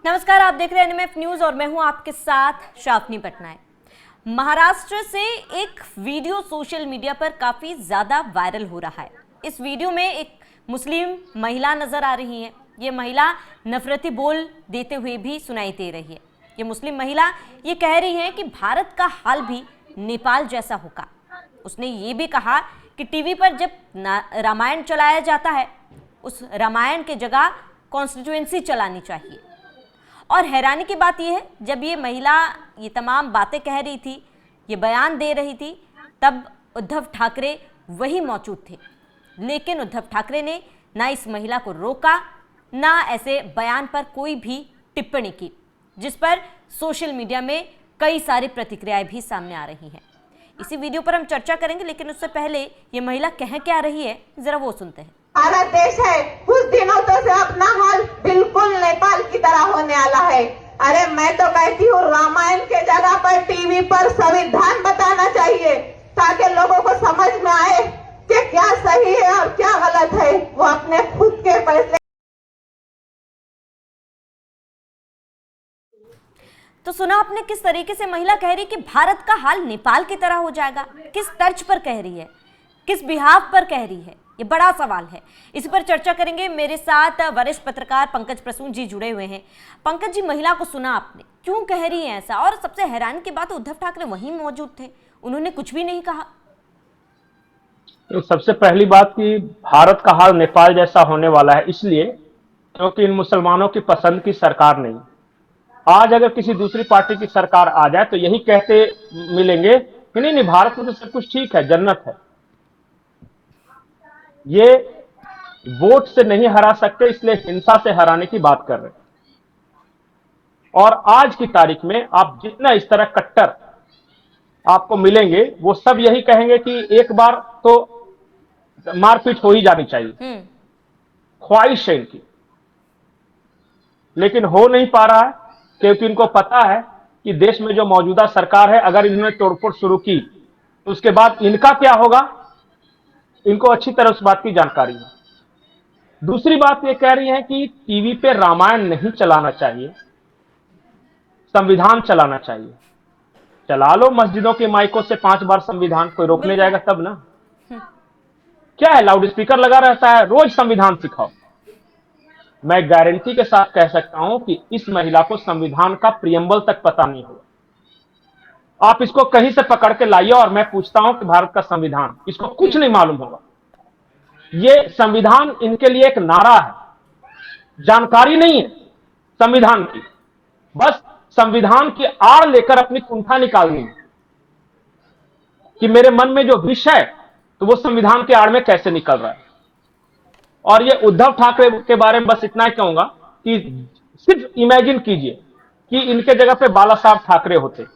नमस्कार, आप देख रहे हैं एनएमएफ न्यूज और मैं हूं आपके साथ शाफनी पटनायक। महाराष्ट्र से एक वीडियो सोशल मीडिया पर काफी ज्यादा वायरल हो रहा है। इस वीडियो में एक मुस्लिम महिला नजर आ रही है। ये महिला नफरती बोल देते हुए भी सुनाई दे रही है। ये मुस्लिम महिला ये कह रही है कि भारत का हाल भी नेपाल जैसा होगा। उसने ये भी कहा कि टीवी पर जब रामायण चलाया जाता है उस रामायण के जगह कॉन्स्टिट्यूएंसी चलानी चाहिए। और हैरानी की बात यह है, जब ये महिला ये तमाम बातें कह रही थी, ये बयान दे रही थी, तब उद्धव ठाकरे वही मौजूद थे। लेकिन उद्धव ठाकरे ने ना इस महिला को रोका, ना ऐसे बयान पर कोई भी टिप्पणी की, जिस पर सोशल मीडिया में कई सारी प्रतिक्रियाएं भी सामने आ रही हैं। इसी वीडियो पर हम चर्चा करेंगे, लेकिन उससे पहले ये महिला कह क्या रही है, जरा वो सुनते हैं। भारत देश है, कुछ दिनों तो से अपना हाल बिल्कुल नेपाल की तरह होने वाला है। अरे मैं तो कहती हूँ रामायण के जगह पर टीवी पर संविधान बताना चाहिए, ताकि लोगों को समझ में आए कि क्या सही है और क्या गलत है। वो अपने खुद के फैसले। तो सुना आपने किस तरीके से महिला कह रही कि भारत का हाल नेपाल की तरह हो जाएगा। किस तर्ज पर कह रही है, किस बिहाफ पर कह रही है, ये बड़ा सवाल है। इस पर चर्चा करेंगे। मेरे साथ वरिष्ठ पत्रकार पंकज प्रसून जी जुड़े हुए हैं। पंकज जी, महिला को सुना आपने, क्यों कह रही है ऐसा? और सबसे हैरान की बात, उद्धव ठाकरे वहीं मौजूद थे, उन्होंने कुछ भी नहीं कहा। तो सबसे पहली बात कि भारत का हाल नेपाल जैसा होने वाला है इसलिए क्योंकि इन मुसलमानों की पसंद की सरकार नहीं। आज अगर किसी दूसरी पार्टी की सरकार आ जाए तो यही कहते मिलेंगे कि नहीं नहीं, भारत में तो सब कुछ ठीक है, जन्नत है। ये वोट से नहीं हरा सकते, इसलिए हिंसा से हराने की बात कर रहे हैं। और आज की तारीख में आप जितना इस तरह कट्टर आपको मिलेंगे, वो सब यही कहेंगे कि एक बार तो मारपीट हो ही जानी चाहिए, ख्वाहिश है इनकी। लेकिन हो नहीं पा रहा है क्योंकि इनको पता है कि देश में जो मौजूदा सरकार है, अगर इन्होंने तोड़फोड़ शुरू की तो उसके बाद इनका क्या होगा, इनको अच्छी तरह उस बात की जानकारी है। दूसरी बात ये कह रही है कि टीवी पे रामायण नहीं चलाना चाहिए, संविधान चलाना चाहिए। चला लो मस्जिदों के माइकों से 5 बार संविधान, कोई रोकने जाएगा तब ना। क्या है, लाउड स्पीकर लगा रहता है, रोज संविधान सिखाओ। मैं गारंटी के साथ कह सकता हूं कि इस महिला को संविधान का प्रियम्बल तक पता नहीं होगा। आप इसको कहीं से पकड़ के लाइए और मैं पूछता हूं कि भारत का संविधान, इसको कुछ नहीं मालूम होगा। ये संविधान इनके लिए एक नारा है, जानकारी नहीं है संविधान की। बस संविधान की आड़ लेकर अपनी कुंठा निकालनी है कि मेरे मन में जो विष है तो वो संविधान के आड़ में कैसे निकल रहा है। और ये उद्धव ठाकरे के बारे में बस इतना ही कहूंगा कि सिर्फ इमेजिन कीजिए कि इनके जगह पे बाला साहब ठाकरे होते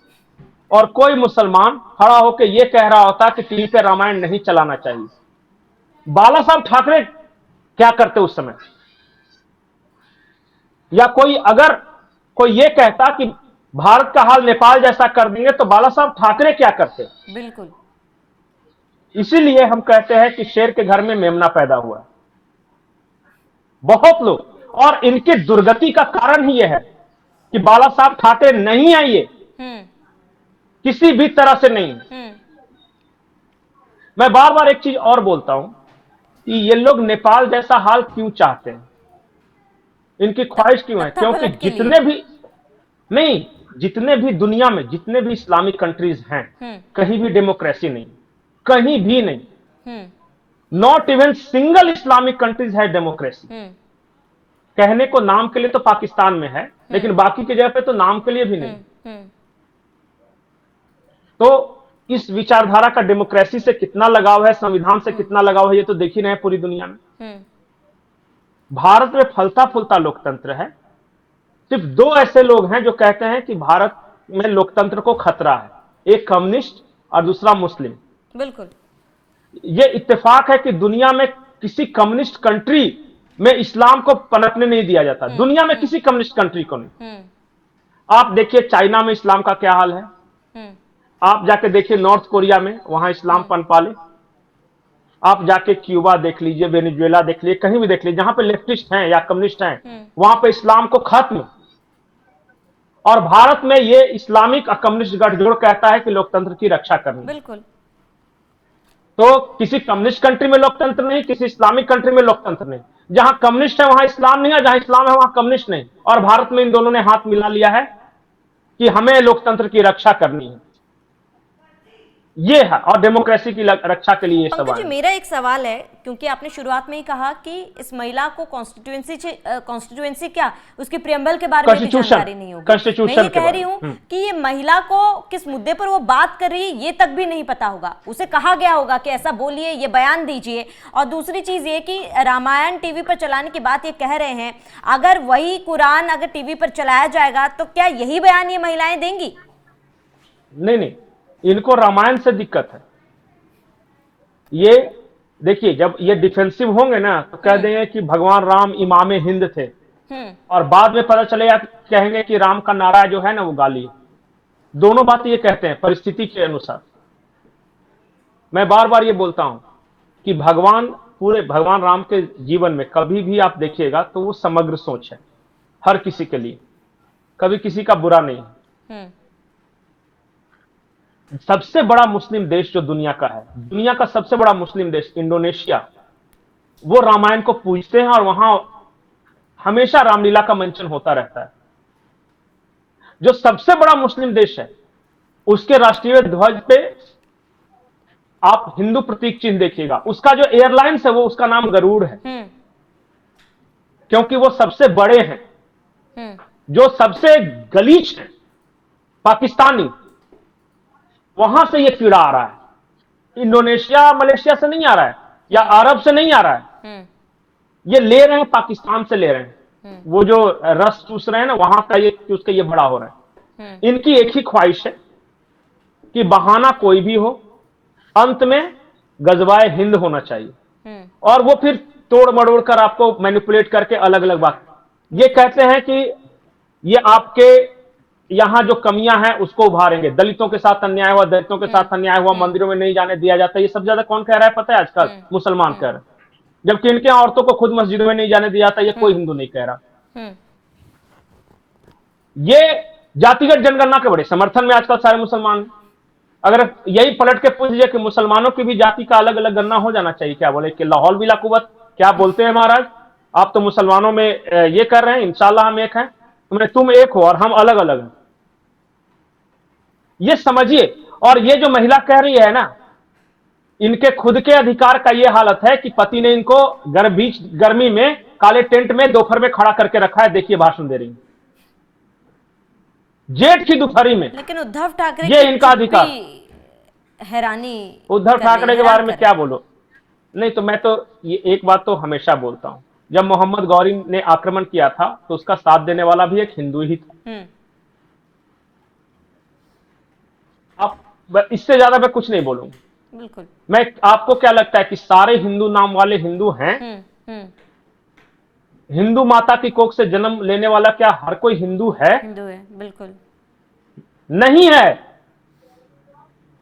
और कोई मुसलमान खड़ा होकर ये कह रहा होता कि टीवी पे रामायण नहीं चलाना चाहिए। बाला साहब ठाकरे क्या करते उस समय? या कोई अगर कोई ये कहता कि भारत का हाल नेपाल जैसा कर देंगे तो बाला साहब ठाकरे क्या करते? बिल्कुल। इसीलिए हम कहते हैं कि शेर के घर में मेमना पैदा हुआ है। बहुत लोग, और इनके दुर्गति का कारण ही यह है कि बाला साहब ठाकरे नहीं आइए, किसी भी तरह से नहीं। मैं बार बार एक चीज और बोलता हूं कि ये लोग नेपाल जैसा हाल क्यों चाहते हैं, इनकी ख्वाहिश क्यों है? क्योंकि जितने भी दुनिया में जितने भी इस्लामिक कंट्रीज हैं, कहीं भी डेमोक्रेसी नहीं, कहीं भी नहीं। Not even single Islamic countries है डेमोक्रेसी। कहने को नाम के लिए तो पाकिस्तान में है, लेकिन बाकी की जगह पे तो नाम के लिए भी नहीं। तो इस विचारधारा का डेमोक्रेसी से कितना लगाव है, संविधान से कितना लगाव है, ये तो देख ही रहे हैं पूरी दुनिया में। भारत में फलता फूलता लोकतंत्र है। सिर्फ 2 ऐसे लोग हैं जो कहते हैं कि भारत में लोकतंत्र को खतरा है, एक कम्युनिस्ट और दूसरा मुस्लिम। बिल्कुल। ये इत्तेफाक है कि दुनिया में किसी कम्युनिस्ट कंट्री में इस्लाम को पनपने नहीं दिया जाता, दुनिया में किसी कम्युनिस्ट कंट्री को नहीं। आप देखिए चाइना में इस्लाम का क्या हाल है, आप जाके देखिए नॉर्थ कोरिया में, वहां इस्लाम पनपा ले। आप जाके क्यूबा देख लीजिए, वेनेजुएला देख लीजिए, कहीं भी देख लीजिए जहां पे लेफ्टिस्ट हैं या कम्युनिस्ट हैं, वहां पे इस्लाम को खत्म और भारत में ये इस्लामिक और कम्युनिस्ट गठजोड़ कहता है कि लोकतंत्र की रक्षा करनी। बिल्कुल। तो किसी कम्युनिस्ट कंट्री में लोकतंत्र नहीं, किसी इस्लामिक कंट्री में लोकतंत्र नहीं। जहां कम्युनिस्ट है वहां इस्लाम नहीं है, जहां इस्लाम है वहां कम्युनिस्ट नहीं। और भारत में इन दोनों ने हाथ मिला लिया है कि हमें लोकतंत्र की रक्षा करनी है। ये है, और डेमोक्रेसी की रक्षा के लिए ये सब पंकज जी, आए। मेरा एक सवाल है, क्योंकि आपने शुरुआत में ही कहा कि इस महिला को कॉन्स्टिट्यूएंसी क्या, उसकी प्रियम्बल के बारे में भी जानकारी नहीं होगी। मैं ये कह रही हूँ कि ये महिला को किस मुद्दे पर वो बात कर रही है ये तक भी नहीं पता होगा। उसे कहा गया होगा कि ऐसा बोलिए, ये बयान दीजिए। और दूसरी चीज ये कि रामायण टीवी पर चलाने की बात ये कह रहे हैं, अगर वही कुरान अगर टीवी पर चलाया जाएगा तो क्या यही बयान ये महिलाएं देंगी? नहीं, इनको रामायण से दिक्कत है। ये देखिए, जब ये डिफेंसिव होंगे ना तो कह देंगे कि भगवान राम इमाम हिंद थे, और बाद में पता चलेगा कहेंगे कि राम का नारा जो है ना वो गाली है। दोनों बात ये कहते हैं परिस्थिति के अनुसार। मैं बार बार ये बोलता हूं कि पूरे भगवान राम के जीवन में कभी भी आप देखिएगा तो वो समग्र सोच है, हर किसी के लिए, कभी किसी का बुरा नहीं है। सबसे बड़ा मुस्लिम देश जो दुनिया का है, दुनिया का सबसे बड़ा मुस्लिम देश इंडोनेशिया, वो रामायण को पूजते हैं और वहां हमेशा रामलीला का मंचन होता रहता है। जो सबसे बड़ा मुस्लिम देश है उसके राष्ट्रीय ध्वज पे आप हिंदू प्रतीक चिन्ह देखिएगा। उसका जो एयरलाइंस है वो उसका नाम गरुड़ है, क्योंकि वो सबसे बड़े हैं। जो सबसे गलीच है पाकिस्तानी, वहां से ये कीड़ा आ रहा है। इंडोनेशिया मलेशिया से नहीं आ रहा है या अरब से नहीं आ रहा है, ये ले रहे हैं पाकिस्तान से ले रहे हैं। वो जो रस चूस रहे हैं ना वहां का ये चूस के ये बड़ा हो रहा है। इनकी एक ही ख्वाहिश है कि बहाना कोई भी हो, अंत में गजवाए हिंद होना चाहिए। और वो फिर तोड़ मड़ोड़ कर आपको मैनिपुलेट करके अलग अलग बात ये कहते हैं कि ये आपके यहां जो कमियां हैं उसको उभारेंगे। दलितों के साथ अन्याय हुआ, दलितों के साथ अन्याय हुआ, मंदिरों में नहीं जाने दिया जाता। ये सब ज्यादा कौन कह रहा है पता है? आजकल मुसलमान कह रहे हैं, जबकि इनके यहां औरतों को खुद मस्जिदों में नहीं जाने दिया जाता। ये कोई हिंदू नहीं कह रहा। ये जातिगत जनगणना के बड़े समर्थन में आजकल सारे मुसलमान। अगर यही पलट के पूछ लीजिए कि मुसलमानों की भी जाति का अलग अलग गणना हो जाना चाहिए, क्या बोले कि लाहौल बिला कुवत, क्या बोलते हैं महाराज? आप तो मुसलमानों में ये कर रहे हैं, इंशाल्लाह हम एक हैं, तुम एक हो और हम अलग अलग हैं। ये समझिए। और ये जो महिला कह रही है ना, इनके खुद के अधिकार का ये हालत है कि पति ने इनको बीच गर्मी में काले टेंट में दोपहर में खड़ा करके रखा है। देखिए भाषण दे रही है जेठ की दोपहरी में। लेकिन उद्धव ठाकरे ये इनका अधिकार। हैरानी, उद्धव ठाकरे के बारे में क्या बोलो? नहीं तो मैं तो ये एक बात तो हमेशा बोलता हूं, जब मोहम्मद गौरी ने आक्रमण किया था तो उसका साथ देने वाला भी एक हिंदू ही था। अब इससे ज्यादा मैं कुछ नहीं बोलूंगा। बिल्कुल। मैं आपको क्या लगता है कि सारे हिंदू नाम वाले हिंदू हैं? हिंदू माता की कोख से जन्म लेने वाला क्या हर कोई हिंदू है? हिंदू है, बिल्कुल नहीं है।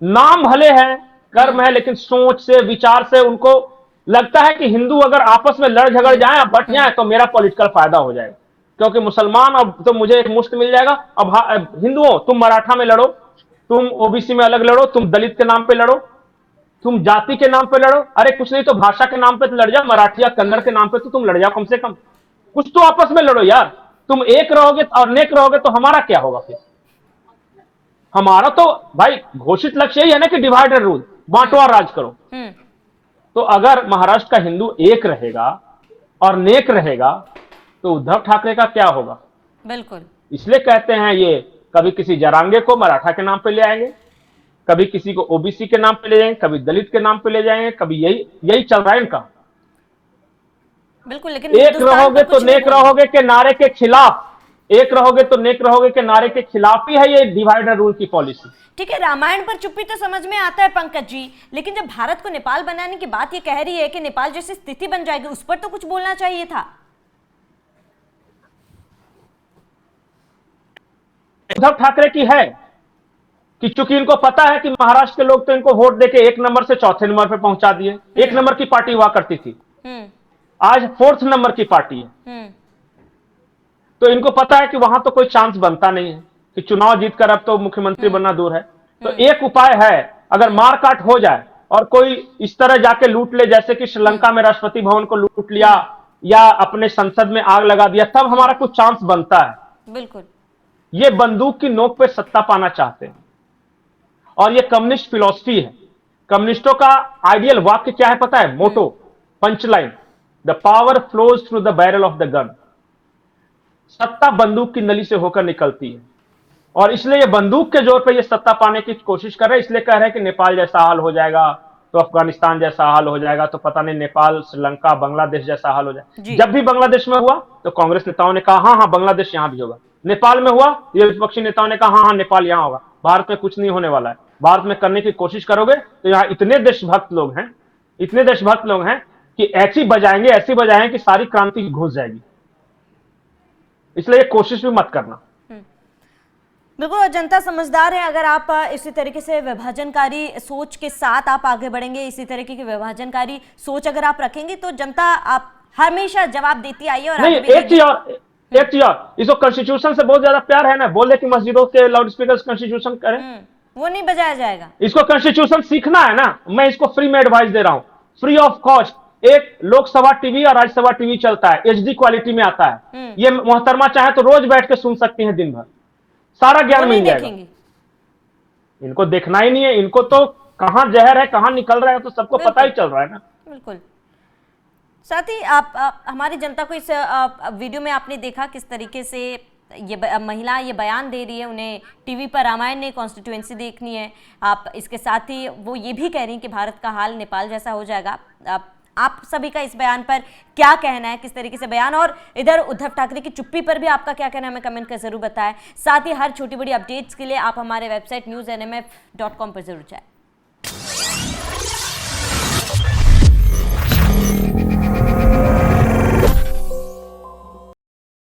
नाम भले है, कर्म है, लेकिन सोच से विचार से उनको लगता है कि हिंदू अगर आपस में लड़ झगड़ जाए, बट जाए तो मेरा पॉलिटिकल फायदा हो जाएगा, क्योंकि मुसलमान अब तो मुझे एक मुश्त मिल जाएगा। अब हिंदुओं तुम मराठा में लड़ो, तुम ओबीसी में अलग लड़ो, तुम दलित के नाम पे लड़ो, तुम जाति के नाम पे लड़ो। अरे कुछ नहीं तो भाषा के नाम पे तो लड़ जाओ, मराठी या कन्नड़ के नाम पे तो तुम लड़ जाओ, कम से कम कुछ तो आपस में लड़ो यार। तुम एक रहोगे और नेक रहोगे तो हमारा क्या होगा फिर? हमारा तो भाई घोषित लक्ष्य यही है ना कि डिवाइड एंड रूल, बांटो और राज करो। तो अगर महाराष्ट्र का हिंदू एक रहेगा और नेक रहेगा तो उद्धव ठाकरे का क्या होगा? बिल्कुल। इसलिए कहते हैं ये कभी किसी जरांगे को मराठा के नाम पे ले आएंगे, कभी किसी को ओबीसी के नाम पे ले जाएंगे, कभी दलित के नाम पे ले जाएंगे, कभी यही चल रहा है इनका। बिल्कुल। लेकिन एक रहोगे तो नेक रहोगे के नारे के खिलाफ, एक रहोगे तो नेक रहोगे के नारे के खिलाफ ही है ये डिवाइड एंड रूल की पॉलिसी। ठीक है, रामायण पर चुप्पी तो समझ में आता है पंकज जी, लेकिन जब भारत को नेपाल बनाने की बात ये कह रही है कि नेपाल जैसी स्थिति बन जाएगी, उस पर तो कुछ बोलना चाहिए था। उद्धव ठाकरे की है कि चूंकि इनको पता है कि महाराष्ट्र के लोग तो इनको वोट देके 1 नंबर से 4थे नंबर पे पहुंचा दिए। 1 नंबर की पार्टी हुआ करती थी, आज 4th नंबर की पार्टी है। तो इनको पता है कि वहां तो कोई चांस बनता नहीं है। कि चुनाव जीतकर अब तो मुख्यमंत्री बनना दूर है। तो एक उपाय है, अगर मारकाट हो जाए और कोई इस तरह जाके लूट ले, जैसे कि श्रीलंका में राष्ट्रपति भवन को लूट लिया या अपने संसद में आग लगा दिया, तब हमारा कुछ चांस बनता है। बिल्कुल। ये बंदूक की नोक पे सत्ता पाना चाहते हैं और ये कम्युनिस्ट फिलॉसफी है। कम्युनिस्टों का आइडियल वाक्य क्या है पता है? Motto, punchline, the power flows through the barrel of the gun. सत्ता बंदूक की नली से होकर निकलती है और इसलिए ये बंदूक के जोर पे ये सत्ता पाने की कोशिश कर रहे हैं। इसलिए कह रहे हैं कि नेपाल जैसा हाल हो जाएगा तो अफगानिस्तान जैसा हाल हो जाएगा, तो पता नहीं नेपाल, श्रीलंका, बांग्लादेश जैसा हाल हो जाएगा। जब भी बांग्लादेश में हुआ तो कांग्रेस नेताओं ने कहा हाँ बांग्लादेश यहां भी होगा। नेपाल में हुआ, ये विपक्षी नेताओं ने कहा हाँ नेपाल यहां होगा। भारत में कुछ नहीं होने वाला है। भारत में करने की कोशिश करोगे तो यहाँ इतने देशभक्त लोग हैं, इतने देशभक्त लोग हैं कि ऐसी बजाएंगे कि सारी क्रांति घुस जाएगी। इसलिए कोशिश भी मत करना। बिल्कुल, जनता समझदार है। अगर आप इसी तरीके से विभाजनकारी सोच के साथ आप आगे बढ़ेंगे, इसी तरीके की विभाजनकारी सोच अगर आप रखेंगे तो जनता आप हमेशा जवाब देती आई है। और नहीं, एक चीज और, इसको कॉन्स्टिट्यूशन से बहुत ज्यादा प्यार है ना, बोले कि मस्जिदों के लाउड स्पीकर कॉन्स्टिट्यूशन करें, वो नहीं बजाया जाएगा। इसको कॉन्स्टिट्यूशन सीखना है ना। मैं इसको फ्री में एडवाइस दे रहा हूं, फ्री ऑफ कॉस्ट। एक लोकसभा टीवी और राज्यसभा टीवी चलता है, HD क्वालिटी में आता है। ये मोहतरमा चाहे तो रोज बैठ के सुन सकती हैं दिन भर, सारा ज्ञान मिल जाएगा। इनको देखना ही नहीं है, इनको तो कहां जहर है कहां निकल रहा है तो सबको पता ही चल रहा है ना। बिल्कुल। साथ ही आप हमारी जनता को इस वीडियो में आपने देखा किस तरीके से ये महिला ये बयान दे रही है, उन्हें टीवी पर रामायण नहीं कॉन्स्टिट्यूएंसी देखनी है। आप इसके साथ ही वो ये भी कह रही हैं कि भारत का हाल नेपाल जैसा हो जाएगा। आप सभी का इस बयान पर क्या कहना है, किस तरीके से बयान, और इधर उद्धव ठाकरे की चुप्पी पर भी आपका क्या कहना है, हमें कमेंट कर जरूर बताएं। साथ ही हर छोटी बड़ी अपडेट्स के लिए आप हमारे वेबसाइट newsnmf.com पर जरूर जाएं।